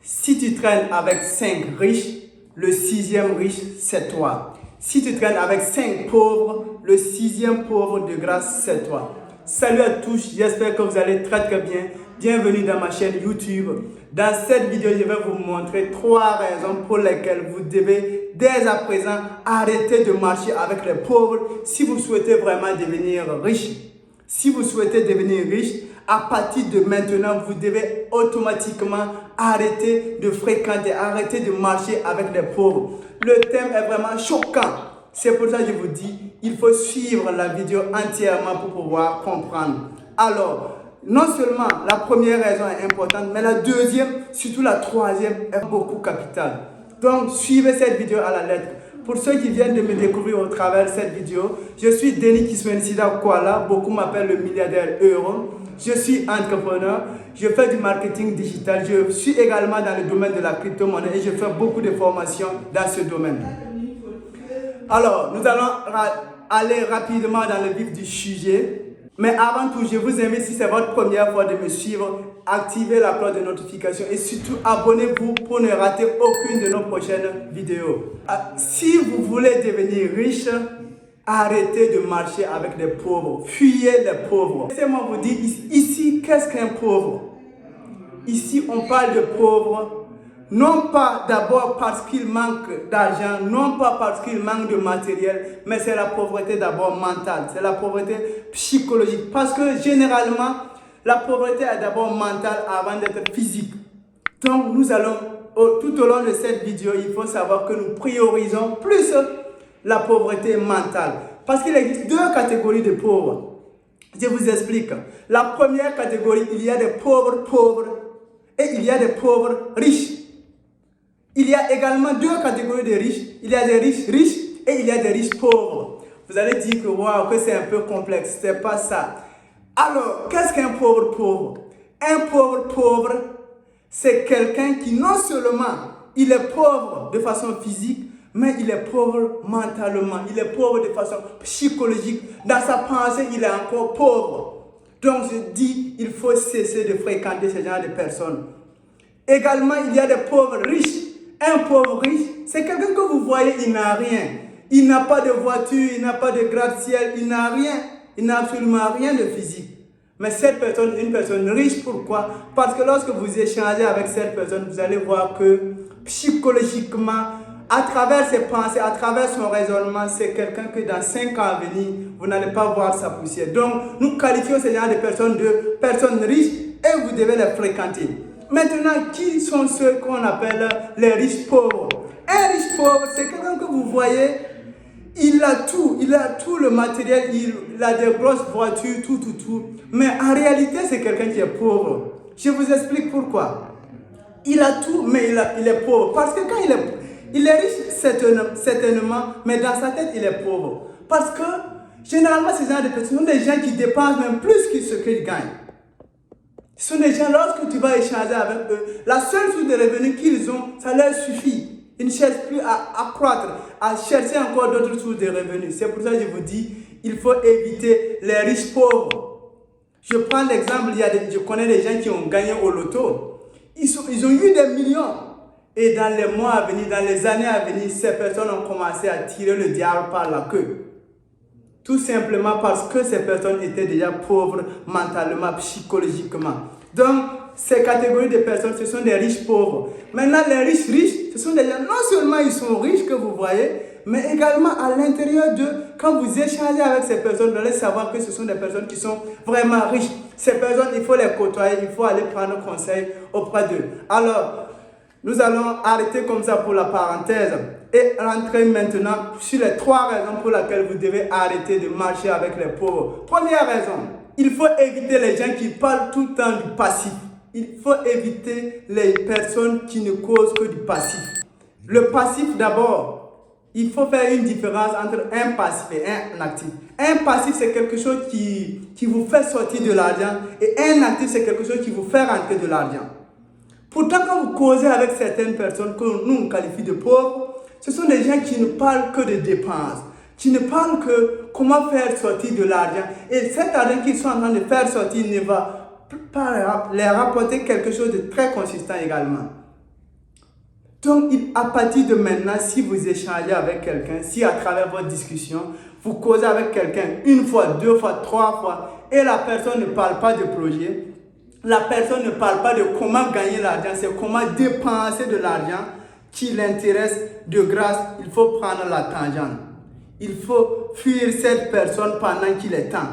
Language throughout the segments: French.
Si tu traînes avec 5 riches, le 6e riche, c'est toi. Si tu traînes avec 5 pauvres, le 6e pauvre de grâce, c'est toi. Salut à tous, j'espère que vous allez très bien. Bienvenue dans ma chaîne YouTube. Dans cette vidéo, je vais vous montrer 3 raisons pour lesquelles vous devez dès à présent arrêter de marcher avec les pauvres si vous souhaitez vraiment devenir riche. Si vous souhaitez devenir riche, à partir de maintenant, vous devez automatiquement arrêter de fréquenter, arrêter de marcher avec les pauvres. Le thème est vraiment choquant. C'est pour ça que je vous dis, il faut suivre la vidéo entièrement pour pouvoir comprendre. Alors, non seulement la première raison est importante, mais la deuxième, surtout la troisième, est beaucoup capitale. Donc, suivez cette vidéo à la lettre. Pour ceux qui viennent de me découvrir au travers de cette vidéo, je suis Denis Kiswenisida Kuala, beaucoup m'appellent le milliardaire euro. Je suis entrepreneur, je fais du marketing digital, je suis également dans le domaine de la crypto-monnaie et je fais beaucoup de formations dans ce domaine. Alors, nous allons aller rapidement dans le vif du sujet. Mais avant tout, je vous invite, si c'est votre première fois de me suivre, activez la cloche de notification et surtout abonnez-vous pour ne rater aucune de nos prochaines vidéos. Si vous voulez devenir riche, arrêtez de marcher avec les pauvres, fuyez les pauvres. Laissez-moi vous dire ici, qu'est-ce qu'un pauvre? Ici, on parle de pauvres, non pas d'abord parce qu'il manque d'argent, non pas parce qu'il manque de matériel, mais c'est la pauvreté d'abord mentale, c'est la pauvreté psychologique. Parce que généralement, la pauvreté est d'abord mentale avant d'être physique. Donc, nous allons, tout au long de cette vidéo, il faut savoir que nous priorisons plus la pauvreté mentale. Parce qu'il existe 2 catégories de pauvres. Je vous explique. La première catégorie, il y a des pauvres pauvres et il y a des pauvres riches. Il y a également 2 catégories de riches. Il y a des riches riches et il y a des riches pauvres. Vous allez dire que, wow, que c'est un peu complexe. Ce n'est pas ça. Alors, qu'est-ce qu'un pauvre pauvre? Un pauvre pauvre, c'est quelqu'un qui non seulement il est pauvre de façon physique, mais il est pauvre mentalement, il est pauvre de façon psychologique. Dans sa pensée, il est encore pauvre. Donc je dis, il faut cesser de fréquenter ce genre de personnes. Également, il y a des pauvres riches. Un pauvre riche, c'est quelqu'un que vous voyez, il n'a rien. Il n'a pas de voiture, il n'a pas de gratte-ciel, il n'a rien. Il n'a absolument rien de physique. Mais cette personne est une personne riche. Pourquoi? Parce que lorsque vous échangez avec cette personne, vous allez voir que psychologiquement, à travers ses pensées, à travers son raisonnement, c'est quelqu'un que dans 5 ans à venir, vous n'allez pas voir sa poussière. Donc, nous qualifions ce genre de personnes riches et vous devez les fréquenter. Maintenant, qui sont ceux qu'on appelle les riches pauvres? Un riche pauvre, c'est quelqu'un que vous voyez, il a tout le matériel, il a des grosses voitures, tout. Mais en réalité, c'est quelqu'un qui est pauvre. Je vous explique pourquoi. Il a tout, mais il est pauvre. Parce que quand il est riche, certainement, mais dans sa tête, il est pauvre. Parce que, généralement, ces gens de personnes sont des gens qui dépensent même plus que ce qu'ils gagnent. Ce sont des gens, lorsque tu vas échanger avec eux, la seule source de revenus qu'ils ont, ça leur suffit. Ils ne cherchent plus à croître, à chercher encore d'autres sources de revenus. C'est pour ça que je vous dis, il faut éviter les riches pauvres. Je prends l'exemple, je connais des gens qui ont gagné au loto. Ils ont eu des millions. Et dans les mois à venir, dans les années à venir, ces personnes ont commencé à tirer le diable par la queue. Tout simplement parce que ces personnes étaient déjà pauvres mentalement, psychologiquement. Donc, ces catégories de personnes, ce sont des riches pauvres. Maintenant, les riches riches, ce sont des gens, non seulement ils sont riches que vous voyez, mais également à l'intérieur d'eux, quand vous échangez avec ces personnes, vous allez savoir que ce sont des personnes qui sont vraiment riches. Ces personnes, il faut les côtoyer, il faut aller prendre conseil auprès d'eux. Alors, nous allons arrêter comme ça pour la parenthèse et rentrer maintenant sur les 3 raisons pour lesquelles vous devez arrêter de marcher avec les pauvres. Première raison, il faut éviter les gens qui parlent tout le temps du passif. Il faut éviter les personnes qui ne causent que du passif. Le passif d'abord, il faut faire une différence entre un passif et un actif. Un passif, c'est quelque chose qui vous fait sortir de l'argent et un actif, c'est quelque chose qui vous fait rentrer de l'argent. Pourtant, quand vous causez avec certaines personnes que nous on qualifie de pauvres, ce sont des gens qui ne parlent que de dépenses, qui ne parlent que comment faire sortir de l'argent. Et cet argent qu'ils sont en train de faire sortir ne va pas les rapporter quelque chose de très consistant également. Donc, à partir de maintenant, si vous échangez avec quelqu'un, si à travers votre discussion, vous causez avec quelqu'un une fois, deux fois, trois fois, et la personne ne parle pas de projet, la personne ne parle pas de comment gagner l'argent, c'est comment dépenser de l'argent qui l'intéresse, de grâce, il faut prendre la tangente. Il faut fuir cette personne pendant qu'il est temps.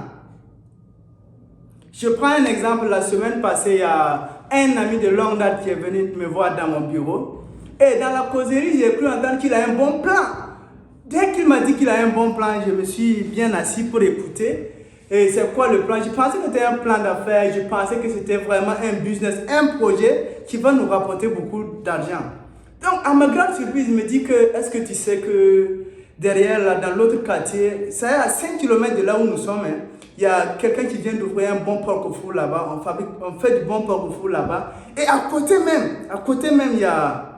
Je prends un exemple. La semaine passée, il y a un ami de longue date qui est venu me voir dans mon bureau. Et dans la causerie, j'ai cru entendre qu'il a un bon plan. Dès qu'il m'a dit qu'il a un bon plan, je me suis bien assis pour écouter. Et c'est quoi le plan? Je pensais que c'était un plan d'affaires. Je pensais que c'était vraiment un business, un projet qui va nous rapporter beaucoup d'argent. Donc, à ma grande surprise, il me dit que, est-ce que tu sais que derrière, là, dans l'autre quartier, ça est à 5 km de là où nous sommes, hein, il y a quelqu'un qui vient d'ouvrir un bon porc-au-fou là-bas. On fait du bon porc-au-fou là-bas. Et à côté même, il y a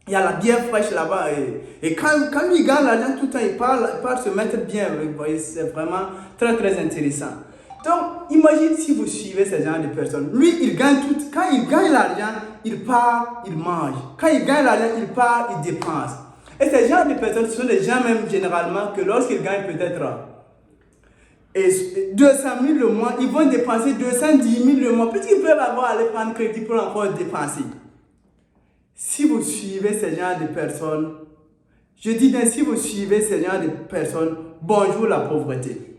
la bière fraîche là-bas. Et quand lui il gagne l'argent tout le temps, il parle se mettre bien. Vous voyez, c'est vraiment très, très intéressant. Donc, imagine si vous suivez ce genre de personnes. Lui, il gagne tout. Quand il gagne l'argent, il part, il mange. Quand il gagne l'argent, il part, il dépense. Et ce genre de personnes, ce sont des gens même généralement que lorsqu'ils gagnent peut-être 200 000 le mois, ils vont dépenser 210 000 le mois. Peut-être qu'ils peuvent avoir à aller prendre crédit pour encore dépenser. Si vous suivez ce genre de personnes, je dis bien si vous suivez ce genre de personnes, bonjour la pauvreté.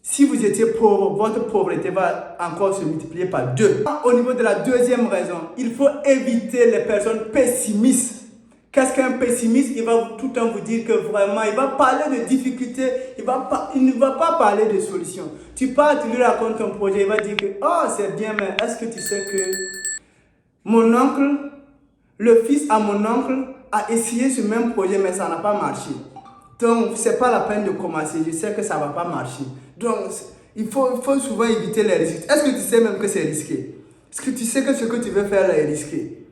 Si vous étiez pauvre, votre pauvreté va encore se multiplier par 2. Au niveau de la deuxième raison, il faut éviter les personnes pessimistes. Qu'est-ce qu'un pessimiste? Il va tout le temps vous dire que vraiment, il va parler de difficultés, il ne va pas parler de solutions. Tu pars, tu lui racontes ton projet, il va dire que, oh c'est bien, mais est-ce que tu sais que mon oncle, le fils à mon oncle, a essayé ce même projet, mais ça n'a pas marché. Donc, ce n'est pas la peine de commencer, je sais que ça ne va pas marcher. Donc, il faut souvent éviter les risques. Est-ce que tu sais même que c'est risqué? Est-ce que tu sais que ce que tu veux faire là est risqué?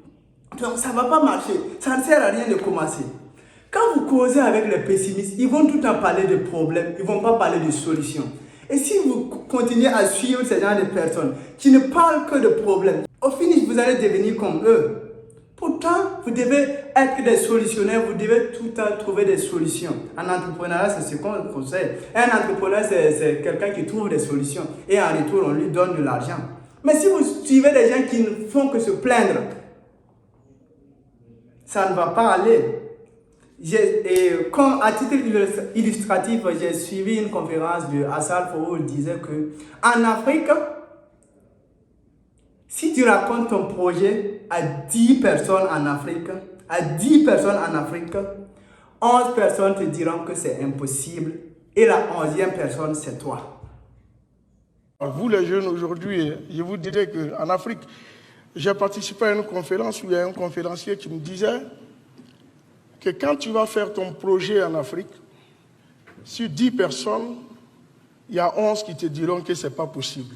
Donc, ça ne va pas marcher. Ça ne sert à rien de commencer. Quand vous causez avec les pessimistes, ils vont tout le temps parler de problèmes. Ils ne vont pas parler de solutions. Et si vous continuez à suivre ce genre de personnes qui ne parlent que de problèmes, au finish, vous allez devenir comme eux. Pourtant, vous devez être des solutionnaires. Vous devez tout le temps trouver des solutions. En entrepreneuriat, c'est ce qu'on conseille. Un entrepreneur, c'est quelqu'un qui trouve des solutions. Et en retour, on lui donne de l'argent. Mais si vous suivez des gens qui ne font que se plaindre, ça ne va pas aller. Comme à titre illustratif, j'ai suivi une conférence de Assalfo où il disait que en Afrique, si tu racontes ton projet à 10 personnes en Afrique, 11 personnes te diront que c'est impossible et la 11e personne, c'est toi. Vous les jeunes aujourd'hui, je vous dirais qu'en Afrique, j'ai participé à une conférence où il y a un conférencier qui me disait que quand tu vas faire ton projet en Afrique, sur 10 personnes, il y a 11 qui te diront que ce n'est pas possible.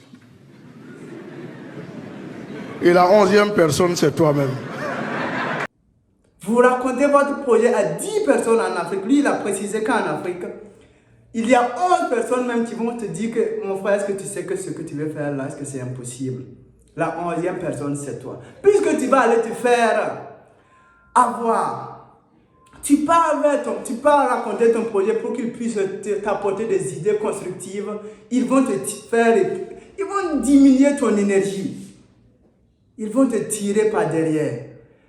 Et la 11e personne, c'est toi-même. Vous racontez votre projet à 10 personnes en Afrique. Lui, il a précisé qu'en Afrique, il y a 11 personnes même qui vont te dire que, mon frère, est-ce que tu sais que ce que tu veux faire là, est-ce que c'est impossible? La 11e personne, c'est toi. Puisque tu vas aller te faire avoir. Tu pars raconter ton projet pour qu'ils puissent t'apporter des idées constructives. Ils vont diminuer ton énergie. Ils vont te tirer par derrière.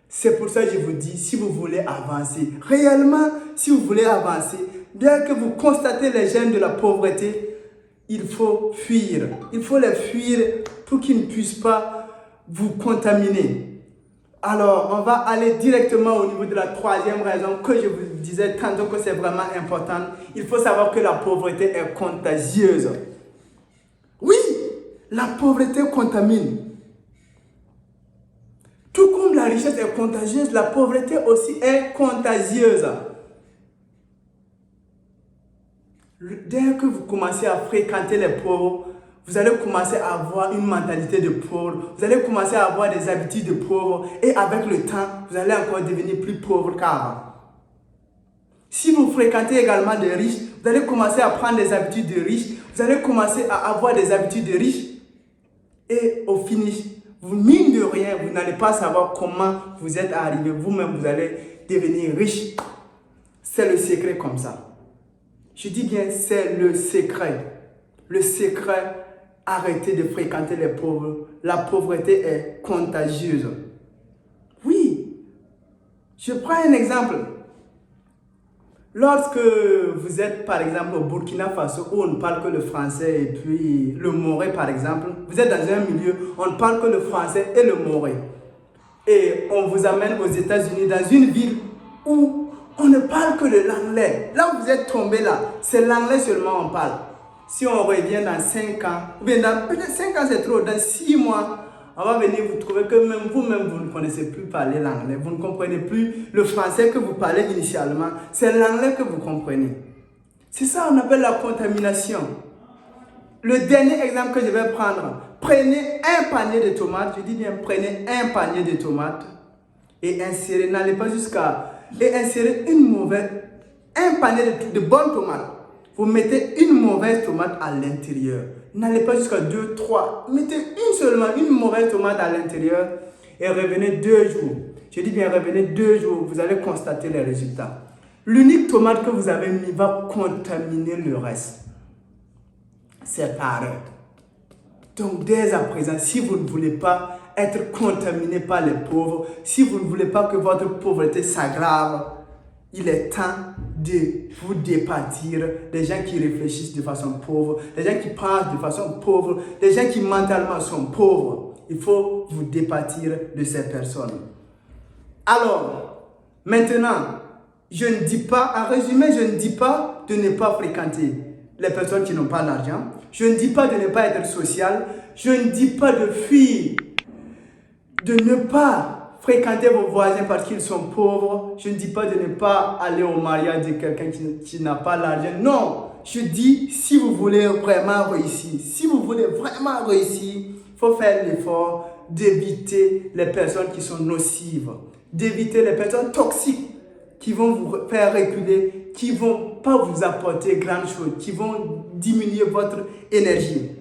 C'est pour ça que je vous dis, si vous voulez avancer, réellement, si vous voulez avancer, bien que vous constatez les gènes de la pauvreté, il faut fuir. Il faut les fuir pour qu'ils ne puissent pas vous contaminer. Alors, on va aller directement au niveau de la troisième raison que je vous disais tantôt que c'est vraiment important. Il faut savoir que la pauvreté est contagieuse. Oui, la pauvreté contamine. Tout comme la richesse est contagieuse, la pauvreté aussi est contagieuse. Dès que vous commencez à fréquenter les pauvres, vous allez commencer à avoir une mentalité de pauvre, vous allez commencer à avoir des habitudes de pauvre et avec le temps, vous allez encore devenir plus pauvre qu'avant. Si vous fréquentez également des riches, vous allez commencer à prendre des habitudes de riches, vous allez commencer à avoir des habitudes de riches et au finish, vous, mine de rien, vous n'allez pas savoir comment vous êtes arrivé. Vous-même, vous allez devenir riche. C'est le secret comme ça. Je dis bien, c'est le secret. Le secret, arrêtez de fréquenter les pauvres. La pauvreté est contagieuse. Oui, je prends un exemple. Lorsque vous êtes par exemple au Burkina Faso où on ne parle que le français et puis le moré par exemple, vous êtes dans un milieu où on ne parle que le français et le moré. Et on vous amène aux États-Unis dans une ville où on ne parle que de l'anglais. Là où vous êtes tombé là, c'est l'anglais seulement on parle. Si on revient dans 5 ans, ou bien peut-être 5 ans c'est trop, dans 6 mois, on va venir vous trouver que même vous-même, vous ne connaissez plus parler l'anglais. Vous ne comprenez plus le français que vous parlez initialement. C'est l'anglais que vous comprenez. C'est ça qu'on appelle la contamination. Le dernier exemple que je vais prendre. Prenez un panier de tomates. Je dis bien, prenez un panier de tomates et insérez, n'allez pas jusqu'à... Et insérez un panier de bonnes tomates. Vous mettez une mauvaise tomate à l'intérieur. N'allez pas jusqu'à 2, 3. Mettez une mauvaise tomate à l'intérieur et revenez 2 jours. Je dis bien revenez 2 jours, vous allez constater les résultats. L'unique tomate que vous avez mis va contaminer le reste. C'est pareil. Donc dès à présent, si vous ne voulez pas être contaminé par les pauvres, si vous ne voulez pas que votre pauvreté s'aggrave, il est temps de vous départir des gens qui réfléchissent de façon pauvre, des gens qui pensent de façon pauvre, des gens qui mentalement sont pauvres. Il faut vous départir de ces personnes. Alors, maintenant, je ne dis pas, en résumé, je ne dis pas de ne pas fréquenter les personnes qui n'ont pas d'argent. Je ne dis pas de ne pas être social. Je ne dis pas de fuir, de ne pas fréquenter vos voisins parce qu'ils sont pauvres. Je ne dis pas de ne pas aller au mariage de quelqu'un qui n'a pas l'argent. Non, je dis si vous voulez vraiment réussir, il faut faire l'effort d'éviter les personnes qui sont nocives, d'éviter les personnes toxiques qui vont vous faire reculer, qui ne vont pas vous apporter grand chose, qui vont diminuer votre énergie.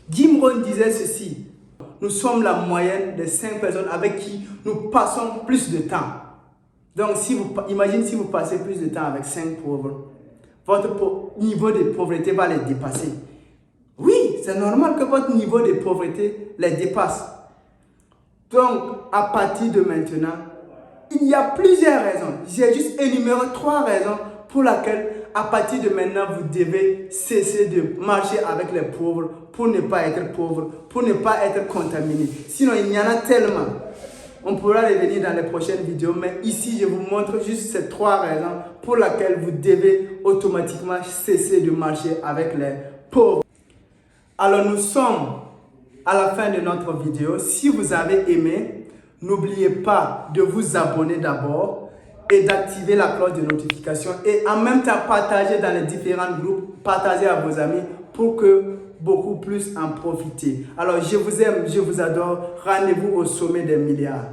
Jim Rohn disait ceci. Nous sommes la moyenne des 5 personnes avec qui nous passons plus de temps. Donc, imaginez si vous passez plus de temps avec 5 pauvres, votre niveau de pauvreté va les dépasser. Oui, c'est normal que votre niveau de pauvreté les dépasse. Donc, à partir de maintenant, il y a plusieurs raisons. J'ai juste énuméré 3 raisons pour lesquelles, à partir de maintenant, vous devez cesser de marcher avec les pauvres pour ne pas être pauvre, pour ne pas être contaminé. Sinon, il y en a tellement. On pourra revenir dans les prochaines vidéos, mais ici, je vous montre juste ces 3 raisons pour lesquelles vous devez automatiquement cesser de marcher avec les pauvres. Alors, nous sommes à la fin de notre vidéo. Si vous avez aimé, n'oubliez pas de vous abonner d'abord et d'activer la cloche de notification et en même temps partager dans les différents groupes, partager à vos amis pour que beaucoup plus en profiter. Alors je vous aime, je vous adore, rendez-vous au sommet des milliards.